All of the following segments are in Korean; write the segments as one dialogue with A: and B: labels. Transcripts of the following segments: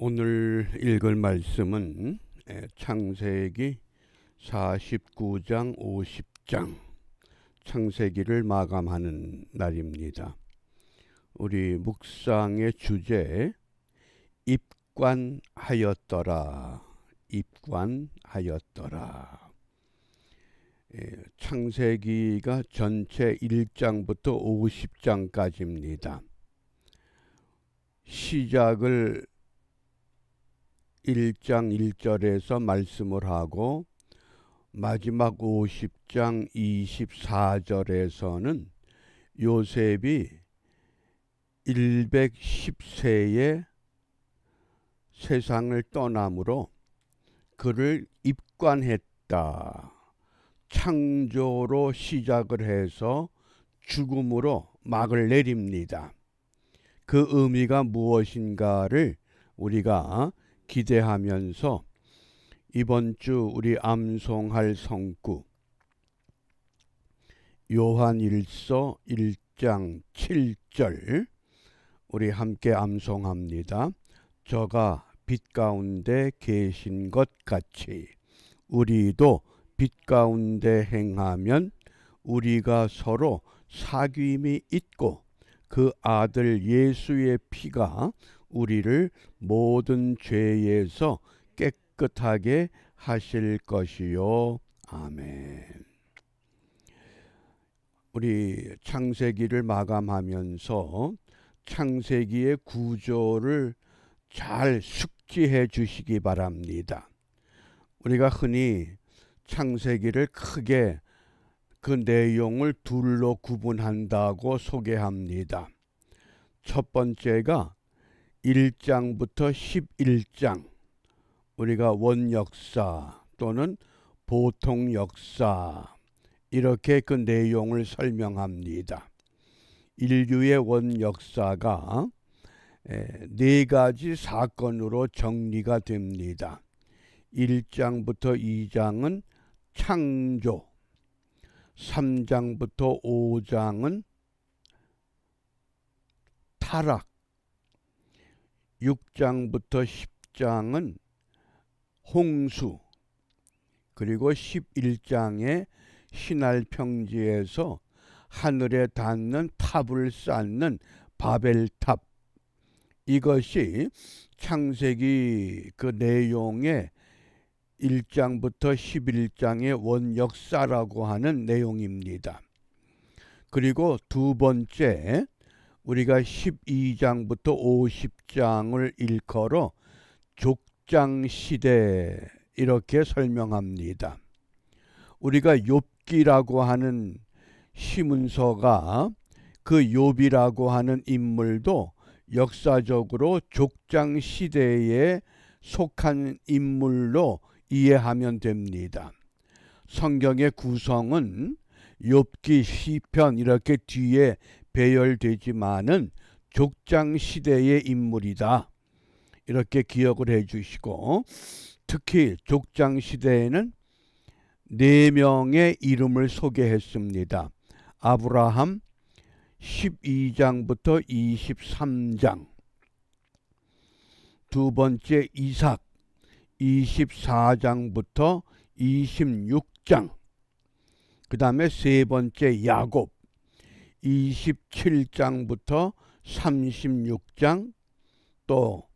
A: 오늘 읽을 말씀은 창세기 49장 50장 창세기를 마감하는 날입니다. 우리 묵상의 주제 입관하였더라. 입관하였더라. 창세기가 전체 1장부터 50장까지입니다. 시작을 1장 1절에서 말씀을 하고 마지막 50장 24절에서는 요셉이 110세에 세상을 떠남으로 그를 입관했다. 창조로 시작을 해서 죽음으로 막을 내립니다. 그 의미가 무엇인가를 우리가 기대하면서 이번 주 우리 암송할 성구 요한일서 1장 7절 우리 함께 암송합니다. 저가 빛 가운데 계신 것 같이 우리도 빛 가운데 행하면 우리가 서로 사귐이 있고 그 아들 예수의 피가 우리를 모든 죄에서 깨끗하게 하실 것이요. 아멘. 우리 창세기를 마감하면서 창세기의 구조를 잘 숙지해 주시기 바랍니다. 우리가 흔히 창세기를 크게 그 내용을 둘로 구분한다고 소개합니다. 첫 번째가 1장부터 11장 우리가 원역사 또는 보통 역사 이렇게 그 내용을 설명합니다. 인류의 원역사가 네 가지 사건으로 정리가 됩니다. 1장부터 2장은 창조, 3장부터 5장은 타락, 6장부터 10장은 홍수, 그리고 11장의 신할 평지에서 하늘에 닿는 탑을 쌓는 바벨탑. 이것이 창세기 그 내용의 1장부터 11장의 원역사라고 하는 내용입니다. 그리고 두 번째 우리가 12장부터 50장을 일컬어 족장시대 이렇게 설명합니다. 우리가 욥기라고 하는 시문서가 그 욥이라고 하는 인물도 역사적으로 족장시대에 속한 인물로 이해하면 됩니다. 성경의 구성은 욥기, 시편 이렇게 뒤에 배열되지만은 족장시대의 인물이다. 이렇게 기억을 해주시고 특히 족장시대에는 4명의 이름을 소개했습니다. 아브라함 12장부터 23장, 두 번째 이삭 24장부터 26장, 그 다음에 세 번째 야곱 27장부터 36장, 또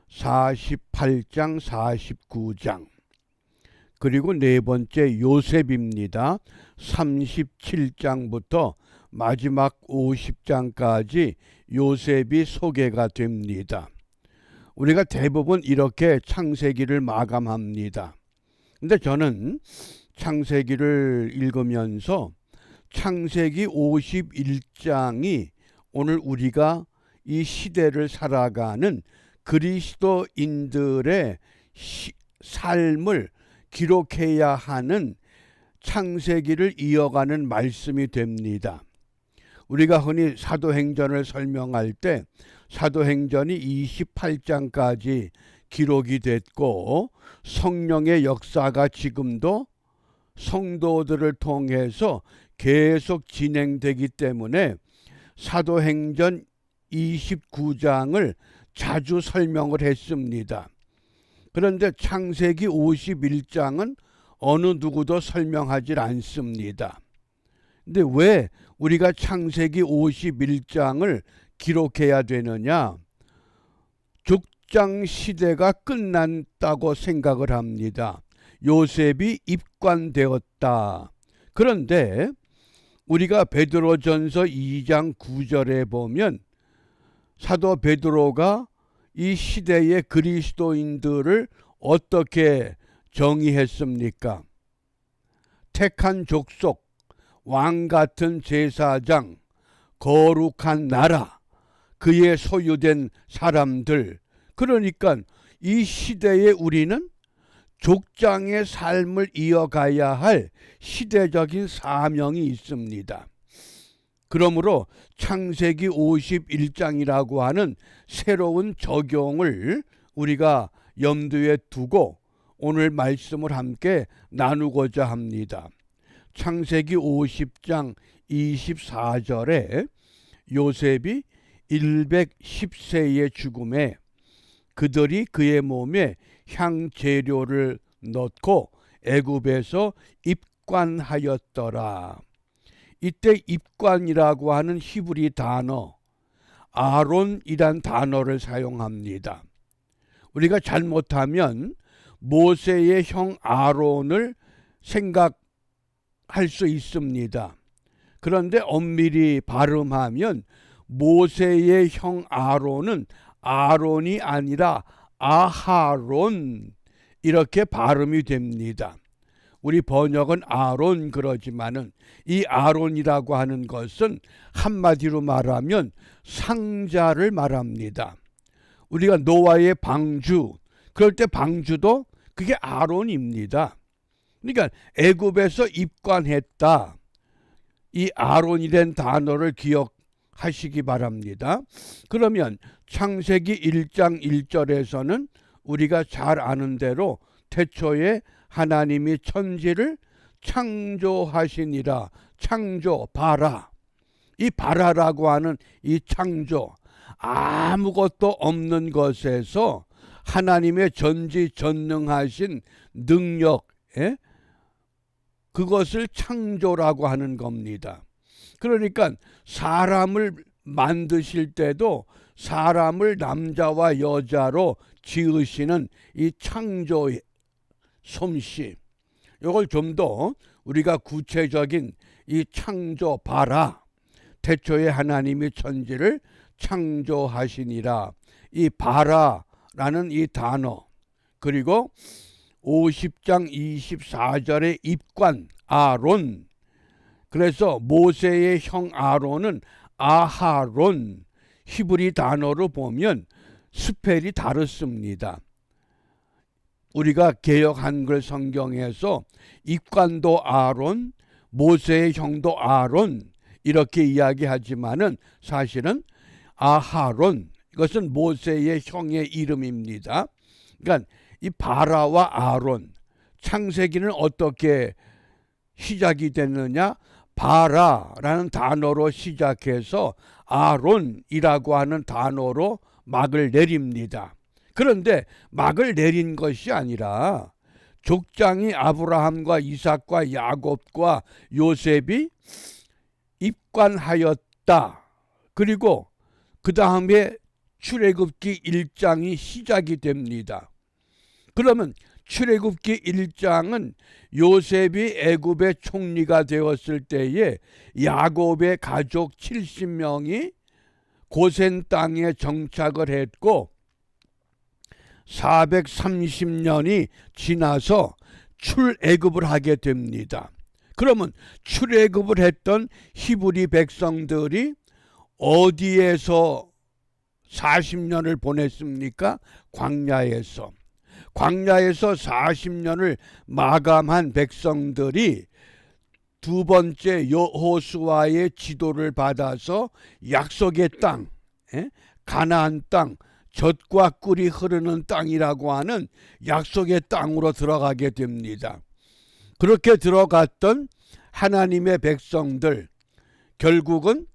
A: 48장 49장, 그리고 네 번째 요셉입니다. 37장부터 마지막 50장까지 요셉이 소개가 됩니다. 우리가 대부분 이렇게 창세기를 마감합니다. 근데 저는 창세기를 읽으면서 창세기 51장이 오늘 우리가 이 시대를 살아가는 그리스도인들의 삶을 기록해야 하는 창세기를 이어가는 말씀이 됩니다. 우리가 흔히 사도행전을 설명할 때 사도행전이 28장까지 기록이 됐고 성령의 역사가 지금도 성도들을 통해서 계속 진행되기 때문에 사도행전 29장을 자주 설명을 했습니다. 그런데 창세기 51장은 어느 누구도 설명하지 않습니다. 근데 왜 우리가 창세기 51장을 기록해야 되느냐? 족장 시대가 끝났다고 생각을 합니다. 요셉이 입관되었다. 그런데 우리가 베드로전서 2장 9절에 보면 사도 베드로가 이 시대의 그리스도인들을 어떻게 정의했습니까? 택한 족속, 왕 같은 제사장, 거룩한 나라, 그의 소유된 사람들. 그러니까 이 시대에 우리는 족장의 삶을 이어가야 할 시대적인 사명이 있습니다. 그러므로 창세기 51장이라고 하는 새로운 적용을 우리가 염두에 두고 오늘 말씀을 함께 나누고자 합니다. 창세기 50장 24절에 요셉이 110세의 죽음에 그들이 그의 몸에 향재료를 넣고 애굽에서 입관하였더라. 이때 입관이라고 하는 히브리 단어 아론이란 단어를 사용합니다. 우리가 잘못하면 모세의 형 아론을 생각할 수 있습니다. 그런데 엄밀히 발음하면 모세의 형 아론은 아론이 아니라 아하론 이렇게 발음이 됩니다. 우리 번역은 아론 그러지만은 이 아론이라고 하는 것은 한마디로 말하면 상자를 말합니다. 우리가 노아의 방주, 그럴 때 방주도 그게 아론입니다. 그러니까 애굽에서 입관했다. 이 아론이란 단어를 기억하시기 바랍니다. 그러면 창세기 1장 1절에서는 우리가 잘 아는 대로 태초에 하나님이 천지를 창조하시니라. 창조, 바라. 이 바라라고 하는 이 창조, 아무것도 없는 것에서 하나님의 전지전능하신 능력, 그것을 창조라고 하는 겁니다. 그러니까 사람을 만드실 때도 사람을 남자와 여자로 지으시는 이 창조의 솜씨, 이걸 좀 더 우리가 구체적인 이 창조 바라, 태초에 하나님이 천지를 창조하시니라, 이 바라라는 이 단어, 그리고 50장 24절의 입관 아론, 그래서 모세의 형 아론은 아하론, 히브리 단어로 보면 스펠이 다릅니다. 우리가 개역 한글 성경에서 입관도 아론, 모세의 형도 아론 이렇게 이야기하지만은 사실은 아하론, 이것은 모세의 형의 이름입니다. 그러니까 이 바라와 아론, 창세기는 어떻게 시작이 됐느냐? 바라라는 단어로 시작해서 아론이라고 하는 단어로 막을 내립니다. 그런데 막을 내린 것이 아니라 족장이 아브라함과 이삭과 야곱과 요셉이 입관하였다. 그리고 그 다음에 출애굽기 1장이 시작이 됩니다. 그러면 출애굽기 1장은 요셉이 애굽의 총리가 되었을 때에 야곱의 가족 70명이 고센 땅에 정착을 했고 430년이 지나서 출애굽을 하게 됩니다. 그러면 출애굽을 했던 히브리 백성들이 어디에서 40년을 보냈습니까? 광야에서. 광야에서 40년을 마감한 백성들이 두 번째 여호수아의 지도를 받아서 약속의 땅, 가나안 땅, 젖과 꿀이 흐르는 땅이라고 하는 약속의 땅으로 들어가게 됩니다. 그렇게 들어갔던 하나님의 백성들, 결국은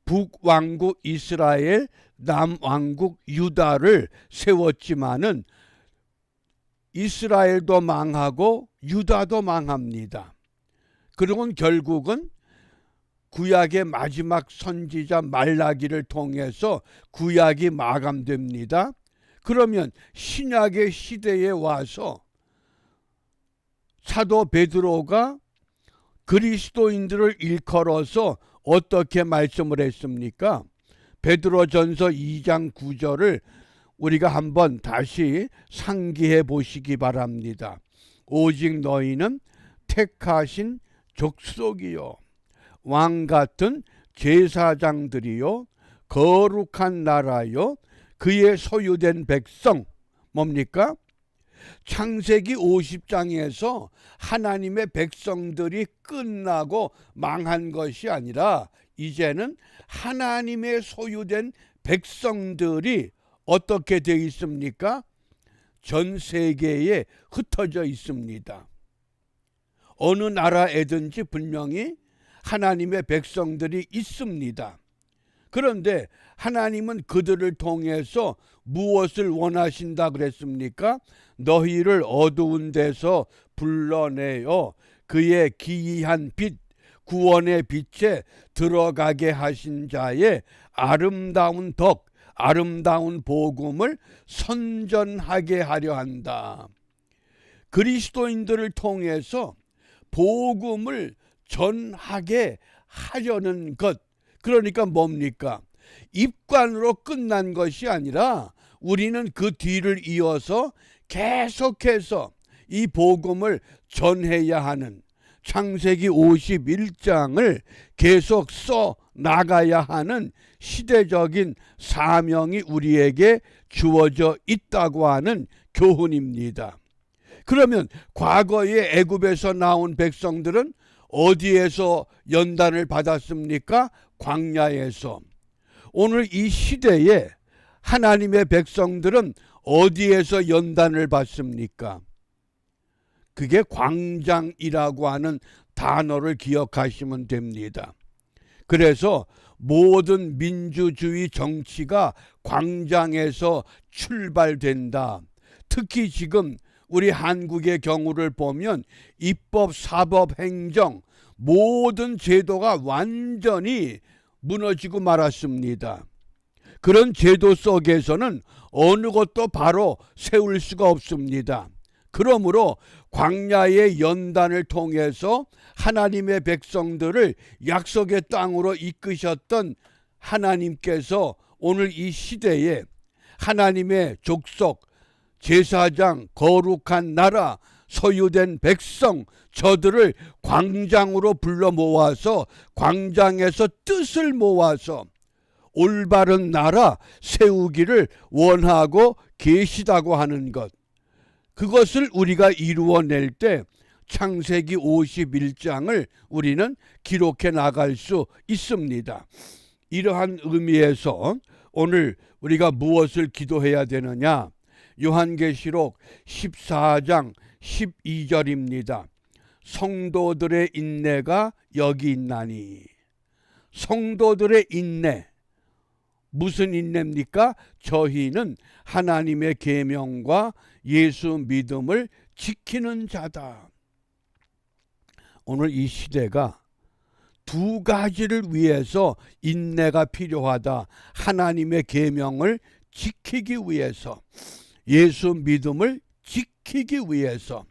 A: 북왕국 이스라엘 남왕국 유다를 세웠지만은 이스라엘도 망하고 유다도 망합니다. 그리고 결국은 구약의 마지막 선지자 말라기를 통해서 구약이 마감됩니다. 그러면 신약의 시대에 와서 사도 베드로가 그리스도인들을 일컬어서 어떻게 말씀을 했습니까? 베드로전서 2장 9절을 우리가 한번 다시 상기해 보시기 바랍니다. 오직 너희는 택하신 족속이요 왕 같은 제사장들이요 거룩한 나라요 그의 소유된 백성. 뭡니까? 창세기 50장에서 하나님의 백성들이 끝나고 망한 것이 아니라 이제는 하나님의 소유된 백성들이 어떻게 되어 있습니까? 전 세계에 흩어져 있습니다. 어느 나라에든지 분명히 하나님의 백성들이 있습니다. 그런데 하나님은 그들을 통해서 무엇을 원하신다 그랬습니까? 너희를 어두운 데서 불러내어 그의 기이한 빛, 구원의 빛에 들어가게 하신 자의 아름다운 덕, 아름다운 복음을 선전하게 하려 한다. 그리스도인들을 통해서 복음을 전하게 하려는 것. 그러니까 뭡니까? 입관으로 끝난 것이 아니라 우리는 그 뒤를 이어서 계속해서 이 복음을 전해야 하는, 창세기 51장을 계속 써 나가야 하는 시대적인 사명이 우리에게 주어져 있다고 하는 교훈입니다. 그러면 과거에 애굽에서 나온 백성들은 어디에서 연단을 받았습니까? 광야에서. 오늘 이 시대에 하나님의 백성들은 어디에서 연단을 받습니까? 그게 광장이라고 하는 단어를 기억하시면 됩니다. 그래서 모든 민주주의 정치가 광장에서 출발된다. 특히 지금 우리 한국의 경우를 보면 입법, 사법, 행정 모든 제도가 완전히 무너지고 말았습니다. 그런 제도 속에서는 어느 것도 바로 세울 수가 없습니다. 그러므로 광야의 연단을 통해서 하나님의 백성들을 약속의 땅으로 이끄셨던 하나님께서 오늘 이 시대에 하나님의 족속, 제사장, 거룩한 나라, 소유된 백성, 저들을 광장으로 불러 모아서 광장에서 뜻을 모아서 올바른 나라 세우기를 원하고 계시다고 하는 것. 그것을 우리가 이루어낼 때 창세기 51장을 우리는 기록해 나갈 수 있습니다. 이러한 의미에서 오늘 우리가 무엇을 기도해야 되느냐? 요한계시록 14장 12절입니다. 성도들의 인내가 여기 있나니. 성도들의 인내. 무슨 인내입니까? 저희는 하나님의 계명과 예수 믿음을 지키는 자다. 오늘 이 시대가 두 가지를 위해서 인내가 필요하다. 하나님의 계명을 지키기 위해서, 예수 믿음을 지키기 위해서.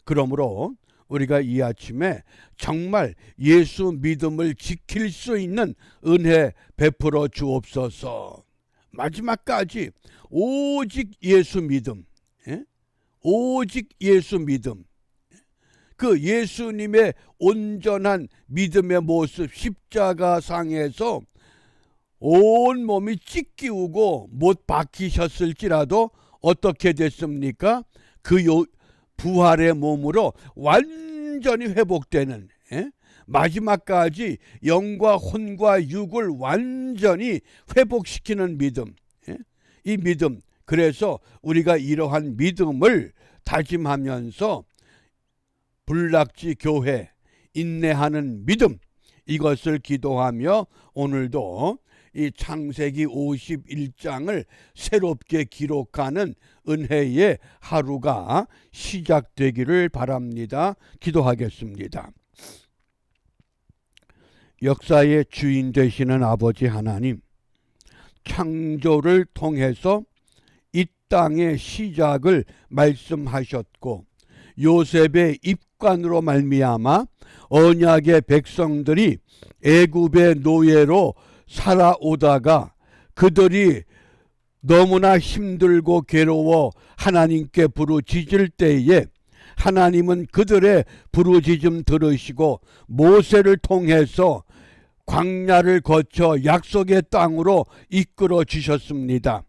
A: 그러므로 우리가 이 아침에 정말 예수 믿음을 지킬 수 있는 은혜 베풀어 주옵소서. 마지막까지 오직 예수 믿음, 오직 예수 믿음. 그 예수님의 온전한 믿음의 모습, 십자가상에서 온 몸이 찢기우고 못 박히셨을지라도 어떻게 됐습니까? 그 부활의 몸으로 완전히 회복되는, 마지막까지 영과 혼과 육을 완전히 회복시키는 믿음. 이 믿음. 그래서 우리가 이러한 믿음을 다짐하면서 불락지 교회, 인내하는 믿음, 이것을 기도하며 오늘도 이 창세기 51장을 새롭게 기록하는 은혜의 하루가 시작되기를 바랍니다. 기도하겠습니다. 역사의 주인 되시는 아버지 하나님, 창조를 통해서 이 땅의 시작을 말씀하셨고 요셉의 입관으로 말미암아 언약의 백성들이 애굽의 노예로 살아오다가 그들이 너무나 힘들고 괴로워 하나님께 부르짖을 때에 하나님은 그들의 부르짖음 들으시고 모세를 통해서 광야를 거쳐 약속의 땅으로 이끌어 주셨습니다.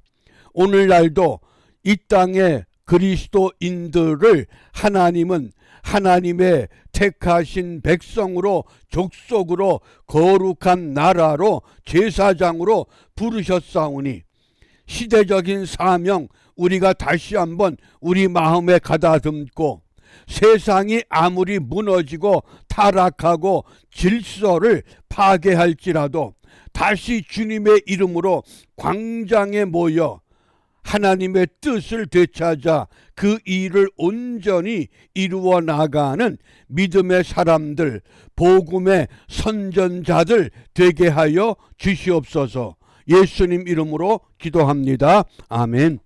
A: 오늘날도 이 땅의 그리스도인들을 하나님은 하나님의 택하신 백성으로 족속으로 거룩한 나라로 제사장으로 부르셨사오니 시대적인 사명 우리가 다시 한번 우리 마음에 가다듬고 세상이 아무리 무너지고 타락하고 질서를 파괴할지라도 다시 주님의 이름으로 광장에 모여 하나님의 뜻을 되찾아 그 일을 온전히 이루어 나가는 믿음의 사람들, 복음의 선전자들 되게 하여 주시옵소서. 예수님 이름으로 기도합니다. 아멘.